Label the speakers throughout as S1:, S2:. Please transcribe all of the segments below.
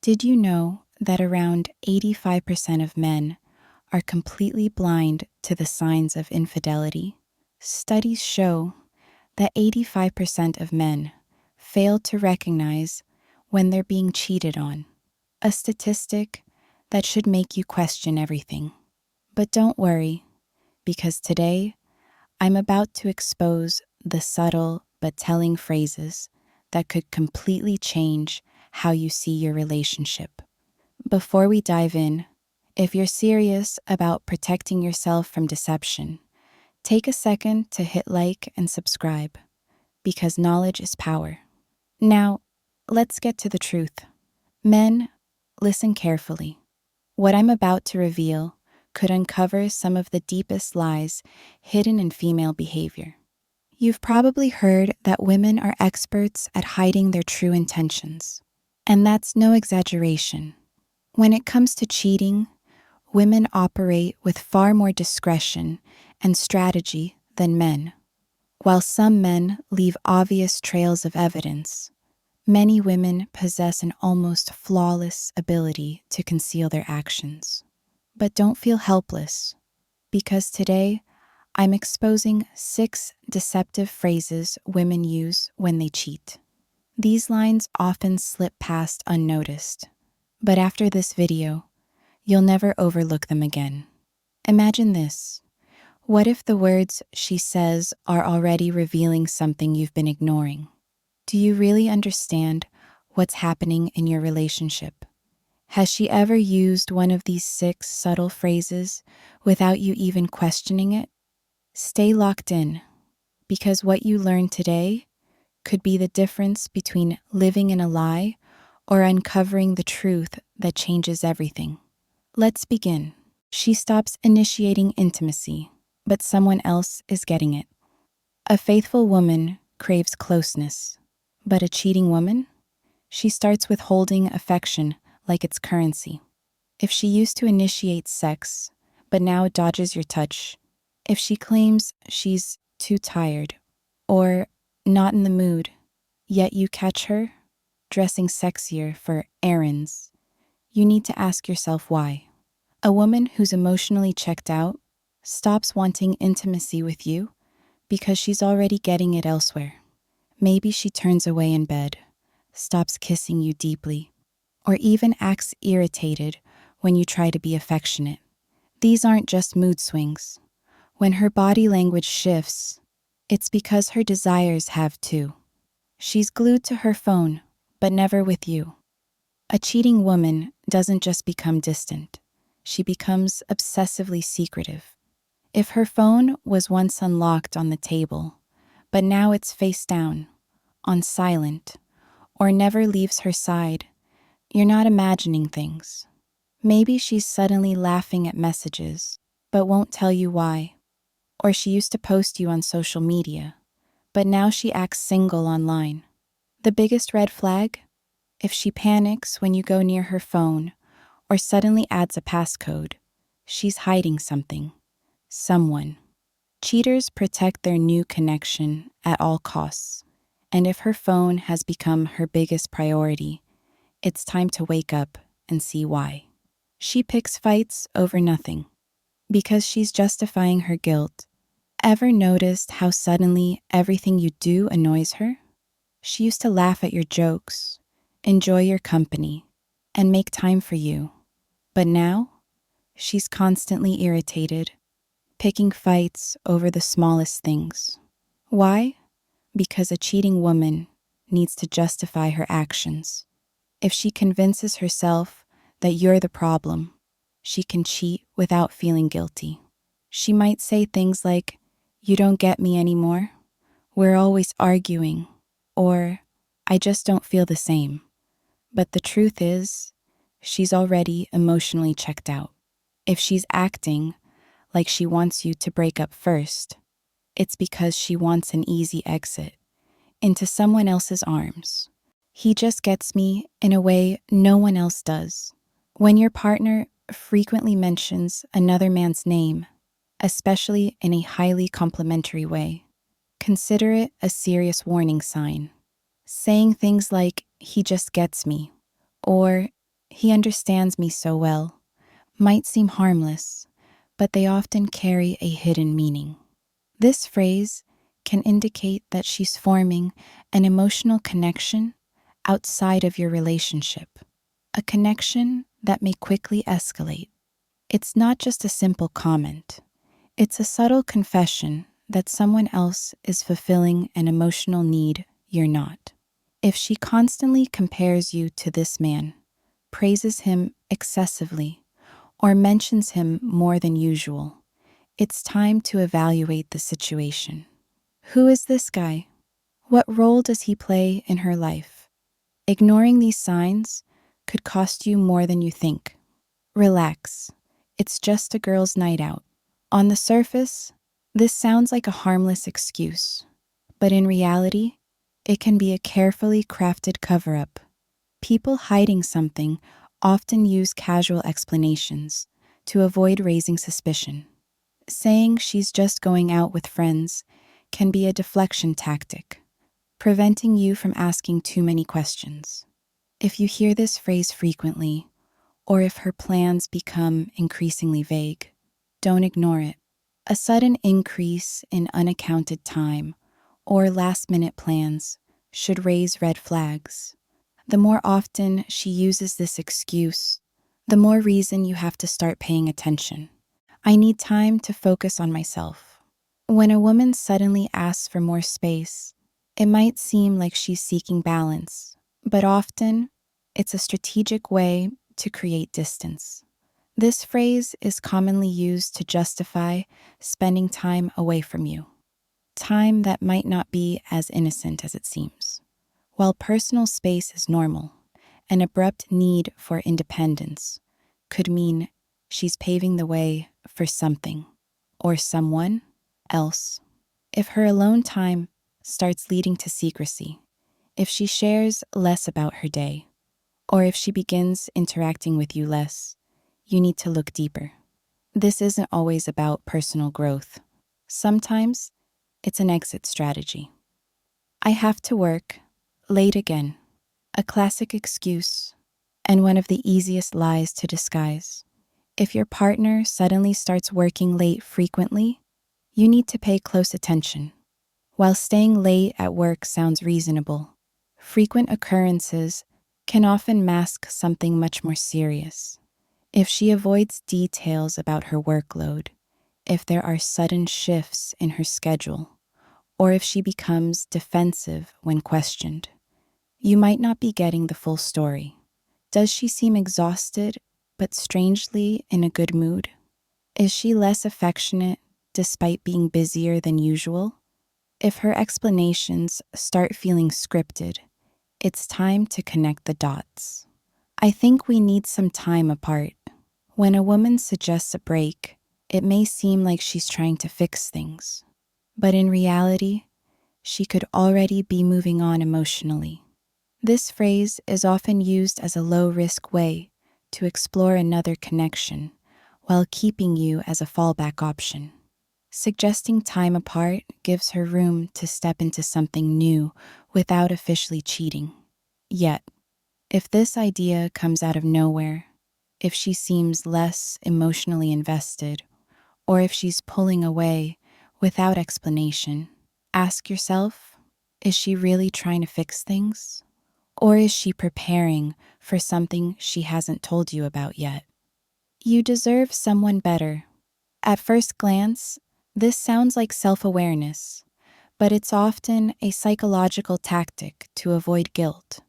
S1: Did you know that around 85% of men are completely blind to the signs of infidelity? Studies show that 85% of men fail to recognize when they're being cheated on, a statistic that should make you question everything. But don't worry, because today I'm about to expose the subtle but telling phrases that could completely change how you see your relationship. Before we dive in, if you're serious about protecting yourself from deception, take a second to hit like and subscribe, because knowledge is power. Now, let's get to the truth. Men, listen carefully. What I'm about to reveal could uncover some of the deepest lies hidden in female behavior. You've probably heard that women are experts at hiding their true intentions. And that's no exaggeration. When it comes to cheating, women operate with far more discretion and strategy than men. While some men leave obvious trails of evidence, many women possess an almost flawless ability to conceal their actions. But don't feel helpless, because today I'm exposing 6 deceptive phrases women use when they cheat. These lines often slip past unnoticed, but after this video, you'll never overlook them again. Imagine this. What if the words she says are already revealing something you've been ignoring? Do you really understand what's happening in your relationship? Has she ever used one of these 6 subtle phrases without you even questioning it? Stay locked in, because what you learn today could be the difference between living in a lie or uncovering the truth that changes everything. Let's begin. She stops initiating intimacy, but someone else is getting it. A faithful woman craves closeness, but a cheating woman? She starts withholding affection like it's currency. If she used to initiate sex, but now dodges your touch, if she claims she's too tired or not in the mood, yet you catch her dressing sexier for errands, you need to ask yourself why. A woman who's emotionally checked out stops wanting intimacy with you because she's already getting it elsewhere. Maybe she turns away in bed, stops kissing you deeply, or even acts irritated when you try to be affectionate. These aren't just mood swings. When her body language shifts, it's because her desires have too. She's glued to her phone, but never with you. A cheating woman doesn't just become distant. She becomes obsessively secretive. If her phone was once unlocked on the table, but now it's face down, on silent, or never leaves her side, you're not imagining things. Maybe she's suddenly laughing at messages, but won't tell you why. Or she used to post you on social media, but now she acts single online. The biggest red flag? If she panics when you go near her phone or suddenly adds a passcode, she's hiding something, someone. Cheaters protect their new connection at all costs, and if her phone has become her biggest priority, it's time to wake up and see why. She picks fights over nothing, because she's justifying her guilt. Ever noticed how suddenly everything you do annoys her? She used to laugh at your jokes, enjoy your company, and make time for you. But now, she's constantly irritated, picking fights over the smallest things. Why? Because a cheating woman needs to justify her actions. If she convinces herself that you're the problem, she can cheat without feeling guilty. She might say things like, "You don't get me anymore," "We're always arguing," or "I just don't feel the same." But the truth is, she's already emotionally checked out. If she's acting like she wants you to break up first, it's because she wants an easy exit into someone else's arms. He just gets me in a way no one else does. When your partner frequently mentions another man's name, especially in a highly complimentary way, consider it a serious warning sign. Saying things like, "He just gets me," or He understands me so well might seem harmless, but they often carry a hidden meaning. This phrase can indicate that she's forming an emotional connection outside of your relationship, a connection that may quickly escalate. It's not just a simple comment, it's a subtle confession that someone else is fulfilling an emotional need you're not. If she constantly compares you to this man, praises him excessively, or mentions him more than usual, it's time to evaluate the situation. Who is this guy? What role does he play in her life? Ignoring these signs could cost you more than you think. Relax. It's just a girl's night out. On the surface, this sounds like a harmless excuse, but in reality, it can be a carefully crafted cover-up. People hiding something often use casual explanations to avoid raising suspicion. Saying she's just going out with friends can be a deflection tactic, preventing you from asking too many questions. If you hear this phrase frequently, or if her plans become increasingly vague, don't ignore it. A sudden increase in unaccounted time or last-minute plans should raise red flags. The more often she uses this excuse, the more reason you have to start paying attention. I need time to focus on myself. When a woman suddenly asks for more space, it might seem like she's seeking balance, but often it's a strategic way to create distance. This phrase is commonly used to justify spending time away from you, time that might not be as innocent as it seems. While personal space is normal, an abrupt need for independence could mean she's paving the way for something or someone else. If her alone time starts leading to secrecy, if she shares less about her day, or if she begins interacting with you less, you need to look deeper. This isn't always about personal growth. Sometimes it's an exit strategy. I have to work late again, a classic excuse, and one of the easiest lies to disguise. If your partner suddenly starts working late frequently, you need to pay close attention. While staying late at work sounds reasonable, frequent occurrences can often mask something much more serious. If she avoids details about her workload, if there are sudden shifts in her schedule, or if she becomes defensive when questioned, you might not be getting the full story. Does she seem exhausted, but strangely in a good mood? Is she less affectionate despite being busier than usual? If her explanations start feeling scripted, it's time to connect the dots. I think we need some time apart. When a woman suggests a break, it may seem like she's trying to fix things, but in reality, she could already be moving on emotionally. This phrase is often used as a low-risk way to explore another connection while keeping you as a fallback option. Suggesting time apart gives her room to step into something new without officially cheating. Yet, if this idea comes out of nowhere, if she seems less emotionally invested, or if she's pulling away without explanation, ask yourself, is she really trying to fix things? Or is she preparing for something she hasn't told you about yet? You deserve someone better. At first glance, this sounds like self-awareness, but it's often a psychological tactic to avoid guilt.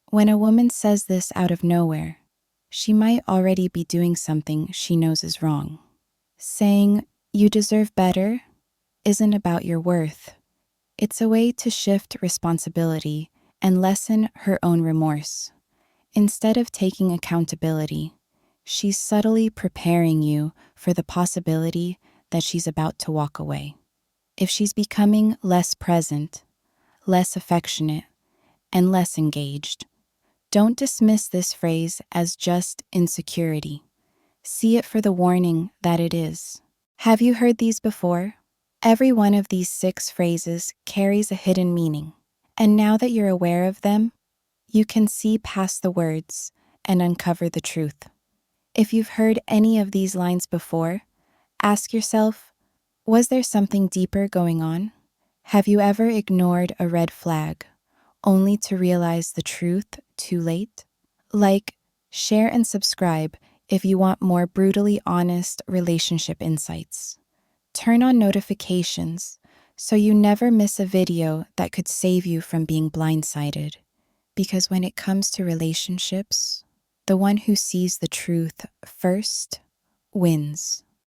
S1: When a woman says this out of nowhere, she might already be doing something she knows is wrong. Saying, "You deserve better," isn't about your worth. It's a way to shift responsibility and lessen her own remorse. Instead of taking accountability, she's subtly preparing you for the possibility that she's about to walk away. If she's becoming less present, less affectionate, and less engaged, don't dismiss this phrase as just insecurity. See it for the warning that it is. Have you heard these before? Every one of these 6 phrases carries a hidden meaning, and now that you're aware of them, you can see past the words and uncover the truth. If you've heard any of these lines before, ask yourself, was there something deeper going on? Have you ever ignored a red flag, only to realize the truth too late? Like, share, and subscribe if you want more brutally honest relationship insights. Turn on notifications so you never miss a video that could save you from being blindsided. Because when it comes to relationships, the one who sees the truth first wins.